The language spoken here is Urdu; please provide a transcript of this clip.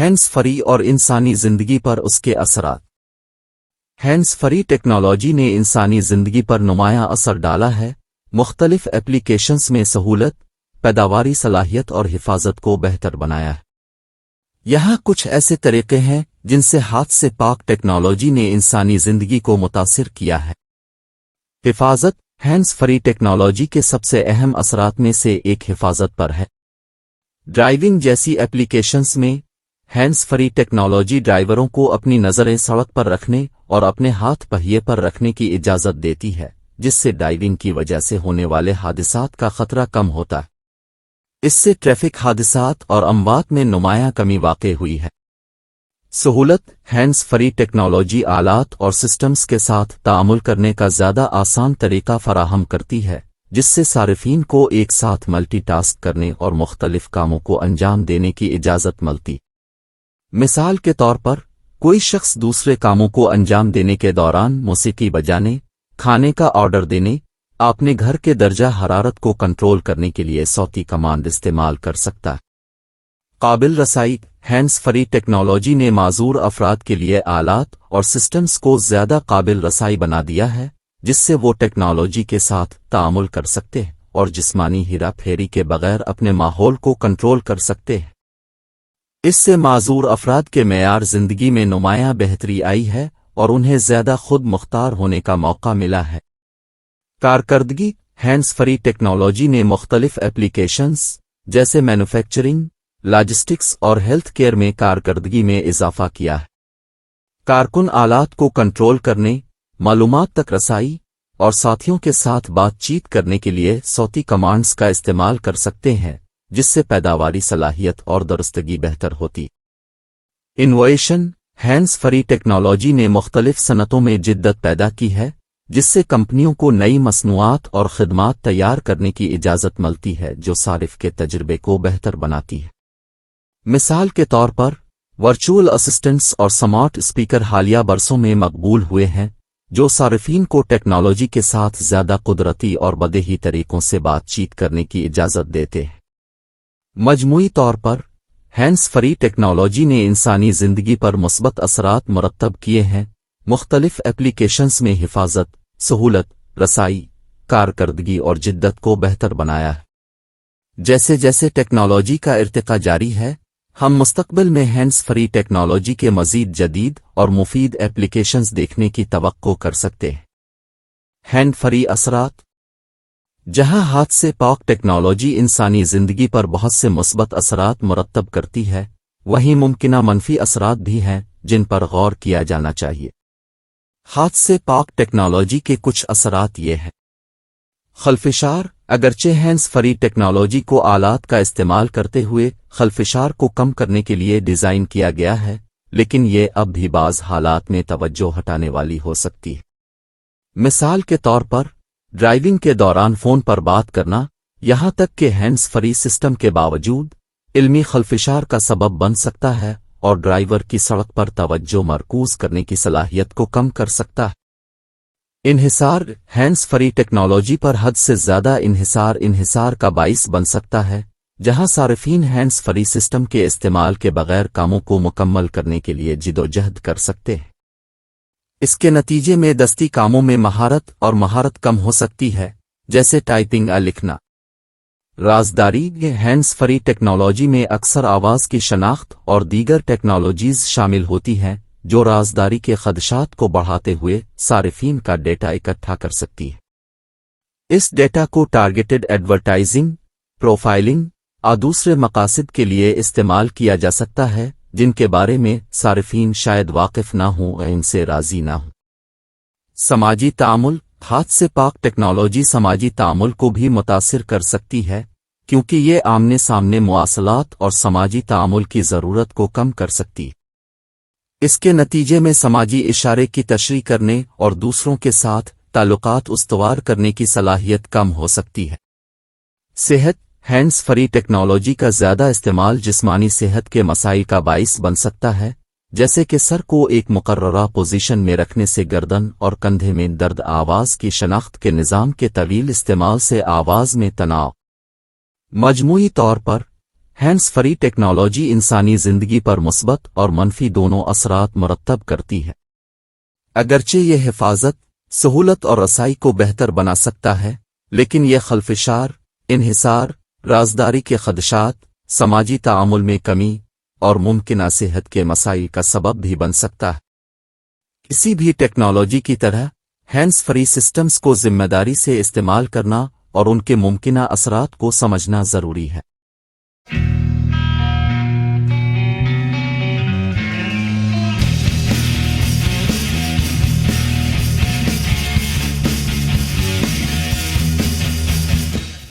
ہینڈز فری اور انسانی زندگی پر اس کے اثرات۔ ہینڈز فری ٹیکنالوجی نے انسانی زندگی پر نمایاں اثر ڈالا ہے، مختلف ایپلیکیشنز میں سہولت، پیداواری صلاحیت اور حفاظت کو بہتر بنایا ہے۔ یہاں کچھ ایسے طریقے ہیں جن سے ہاتھ سے پاک ٹیکنالوجی نے انسانی زندگی کو متاثر کیا ہے۔ حفاظت۔ ہینڈز فری ٹیکنالوجی کے سب سے اہم اثرات میں سے ایک حفاظت پر ہے۔ ڈرائیونگ جیسی ایپلیکیشنز میں ہینڈز فری ٹیکنالوجی ڈرائیوروں کو اپنی نظریں سڑک پر رکھنے اور اپنے ہاتھ پہیے پر رکھنے کی اجازت دیتی ہے، جس سے ڈرائیونگ کی وجہ سے ہونے والے حادثات کا خطرہ کم ہوتا ہے۔ اس سے ٹریفک حادثات اور اموات میں نمایاں کمی واقع ہوئی ہے۔ سہولت۔ ہینڈز فری ٹیکنالوجی آلات اور سسٹمز کے ساتھ تعامل کرنے کا زیادہ آسان طریقہ فراہم کرتی ہے، جس سے صارفین کو ایک ساتھ ملٹی ٹاسک کرنے اور مختلف کاموں کو انجام دینے کی اجازت ملتی۔ مثال کے طور پر، کوئی شخص دوسرے کاموں کو انجام دینے کے دوران موسیقی بجانے، کھانے کا آرڈر دینے، اپنے گھر کے درجہ حرارت کو کنٹرول کرنے کے لیے صوتی کمانڈ استعمال کر سکتا ہے۔ قابل رسائی۔ ہینڈز فری ٹیکنالوجی نے معذور افراد کے لیے آلات اور سسٹمز کو زیادہ قابل رسائی بنا دیا ہے، جس سے وہ ٹیکنالوجی کے ساتھ تعامل کر سکتے ہیں اور جسمانی ہیرا پھیری کے بغیر اپنے ماحول کو کنٹرول کر سکتے ہیں۔ اس سے معذور افراد کے معیار زندگی میں نمایاں بہتری آئی ہے اور انہیں زیادہ خود مختار ہونے کا موقع ملا ہے۔ کارکردگی۔ ہینڈز فری ٹیکنالوجی نے مختلف ایپلیکیشنز جیسے مینوفیکچرنگ، لاجسٹکس اور ہیلتھ کیئر میں کارکردگی میں اضافہ کیا ہے۔ کارکن آلات کو کنٹرول کرنے، معلومات تک رسائی اور ساتھیوں کے ساتھ بات چیت کرنے کے لیے صوتی کمانڈز کا استعمال کر سکتے ہیں، جس سے پیداواری صلاحیت اور درستگی بہتر ہوتی۔ انوویشن۔ ہینڈز فری ٹیکنالوجی نے مختلف صنعتوں میں جدت پیدا کی ہے، جس سے کمپنیوں کو نئی مصنوعات اور خدمات تیار کرنے کی اجازت ملتی ہے جو صارف کے تجربے کو بہتر بناتی ہے۔ مثال کے طور پر، ورچوئل اسسٹنٹس اور سمارٹ اسپیکر حالیہ برسوں میں مقبول ہوئے ہیں، جو صارفین کو ٹیکنالوجی کے ساتھ زیادہ قدرتی اور بدیہی طریقوں سے بات چیت کرنے کی اجازت دیتے ہیں۔ مجموعی طور پر، ہینڈز فری ٹیکنالوجی نے انسانی زندگی پر مثبت اثرات مرتب کیے ہیں، مختلف ایپلیکیشنز میں حفاظت، سہولت، رسائی، کارکردگی اور جدت کو بہتر بنایا ہے۔ جیسے جیسے ٹیکنالوجی کا ارتقاء جاری ہے، ہم مستقبل میں ہینڈز فری ٹیکنالوجی کے مزید جدید اور مفید ایپلیکیشنز دیکھنے کی توقع کر سکتے ہیں۔ ہینڈ فری اثرات۔ جہاں ہاتھ سے پاک ٹیکنالوجی انسانی زندگی پر بہت سے مثبت اثرات مرتب کرتی ہے، وہیں ممکنہ منفی اثرات بھی ہیں جن پر غور کیا جانا چاہیے۔ ہاتھ سے پاک ٹیکنالوجی کے کچھ اثرات یہ ہیں۔ خلفشار۔ اگرچہ ہینڈز فری ٹیکنالوجی کو آلات کا استعمال کرتے ہوئے خلفشار کو کم کرنے کے لیے ڈیزائن کیا گیا ہے، لیکن یہ اب بھی بعض حالات میں توجہ ہٹانے والی ہو سکتی ہے۔ مثال کے طور پر، ڈرائیونگ کے دوران فون پر بات کرنا، یہاں تک کہ ہینڈز فری سسٹم کے باوجود، علمی خلفشار کا سبب بن سکتا ہے اور ڈرائیور کی سڑک پر توجہ مرکوز کرنے کی صلاحیت کو کم کر سکتا ہے۔ انحصار۔ ہینڈز فری ٹیکنالوجی پر حد سے زیادہ انحصار کا باعث بن سکتا ہے، جہاں صارفین ہینڈز فری سسٹم کے استعمال کے بغیر کاموں کو مکمل کرنے کے لیے جدوجہد کر سکتے ہیں۔ اس کے نتیجے میں دستی کاموں میں مہارت کم ہو سکتی ہے، جیسے ٹائپنگ یا لکھنا۔ رازداری۔ ہینڈز فری ٹیکنالوجی میں اکثر آواز کی شناخت اور دیگر ٹیکنالوجیز شامل ہوتی ہیں جو رازداری کے خدشات کو بڑھاتے ہوئے صارفین کا ڈیٹا اکٹھا کر سکتی ہے۔ اس ڈیٹا کو ٹارگیٹڈ ایڈورٹائزنگ، پروفائلنگ اور دوسرے مقاصد کے لیے استعمال کیا جا سکتا ہے جن کے بارے میں صارفین شاید واقف نہ ہوں یا ان سے راضی نہ ہوں۔ سماجی تعامل۔ ہاتھ سے پاک ٹیکنالوجی سماجی تعامل کو بھی متاثر کر سکتی ہے، کیونکہ یہ آمنے سامنے مواصلات اور سماجی تعامل کی ضرورت کو کم کر سکتی ہے۔ اس کے نتیجے میں سماجی اشارے کی تشریح کرنے اور دوسروں کے ساتھ تعلقات استوار کرنے کی صلاحیت کم ہو سکتی ہے۔ صحت۔ ہینڈز فری ٹیکنالوجی کا زیادہ استعمال جسمانی صحت کے مسائل کا باعث بن سکتا ہے، جیسے کہ سر کو ایک مقررہ پوزیشن میں رکھنے سے گردن اور کندھے میں درد، آواز کی شناخت کے نظام کے طویل استعمال سے آواز میں تناؤ۔ مجموعی طور پر، ہینڈز فری ٹیکنالوجی انسانی زندگی پر مثبت اور منفی دونوں اثرات مرتب کرتی ہے۔ اگرچہ یہ حفاظت، سہولت اور رسائی کو بہتر بنا سکتا ہے، لیکن یہ خلفشار، انحصار، رازداری کے خدشات، سماجی تعامل میں کمی اور ممکنہ صحت کے مسائل کا سبب بھی بن سکتا ہے۔ کسی بھی ٹیکنالوجی کی طرح ہینڈز فری سسٹمز کو ذمہ داری سے استعمال کرنا اور ان کے ممکنہ اثرات کو سمجھنا ضروری ہے۔